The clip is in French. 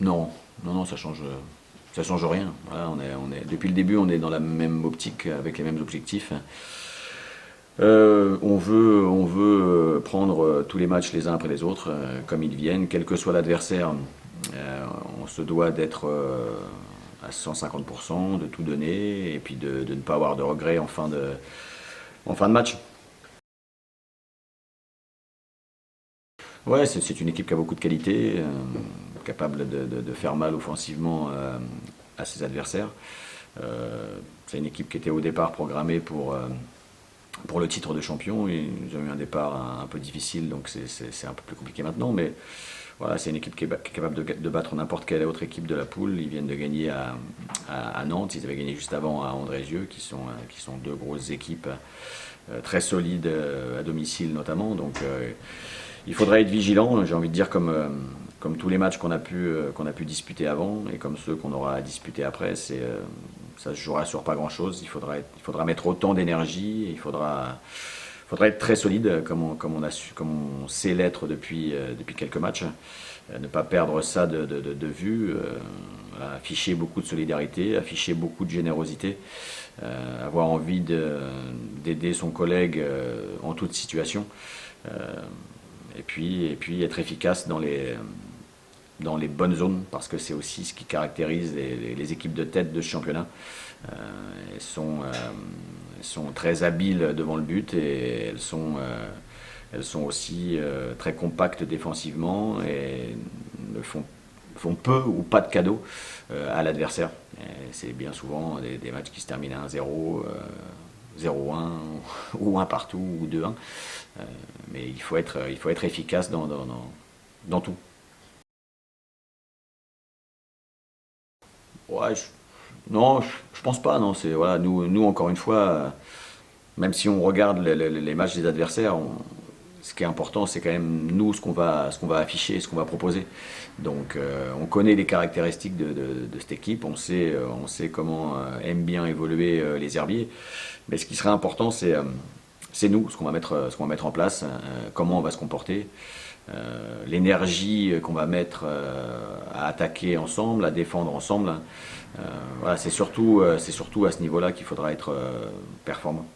Non, non, ça change rien. Voilà, depuis le début, on est dans la même optique, avec les mêmes objectifs. On veut prendre tous les matchs les uns après les autres, comme ils viennent, quel que soit l'adversaire. Euh, on se doit d'être à 150%, de tout donner, et puis de ne pas avoir de regrets en fin de match. Ouais, c'est une équipe qui a beaucoup de qualité, capable de faire mal offensivement à ses adversaires. C'est une équipe qui était au départ programmée pour le titre de champion. Ils ont eu un départ un peu difficile, donc c'est un peu plus compliqué maintenant. Mais voilà, c'est une équipe qui est capable de battre n'importe quelle autre équipe de la poule. Ils viennent de gagner à Nantes. Ils avaient gagné juste avant à Andrézieux, qui sont deux grosses équipes très solides à domicile notamment. Donc il faudrait être vigilant, j'ai envie de dire, comme tous les matchs qu'on a pu disputer avant et comme ceux qu'on aura à disputer après. Ça se jouera sur pas grand-chose. Il faudra mettre autant d'énergie, il faudra être très solide, comme on sait l'être depuis quelques matchs. Ne pas perdre ça de vue, voilà, afficher beaucoup de solidarité, afficher beaucoup de générosité, avoir envie d'aider son collègue en toute situation. Euh, et puis être efficace dans les bonnes zones, parce que c'est aussi ce qui caractérise les équipes de tête de ce championnat. Euh, elles sont très habiles devant le but, et elles sont aussi très compactes défensivement, et font peu ou pas de cadeaux à l'adversaire. C'est bien souvent des matchs qui se terminent à 1-0, 0-1 ou 1 partout ou 2-1. Mais il faut être efficace dans tout. Ouais, non, je pense pas. Non, voilà, nous encore une fois, même si on regarde les matchs des adversaires, ce qui est important, c'est quand même nous ce qu'on va afficher, ce qu'on va proposer. Donc, on connaît les caractéristiques de cette équipe, on sait comment aiment bien évoluer les herbiers. Mais ce qui serait important, c'est nous, ce qu'on va mettre en place, comment on va se comporter, l'énergie qu'on va mettre à attaquer ensemble, à défendre ensemble. Voilà, c'est surtout à ce niveau-là qu'il faudra être performant.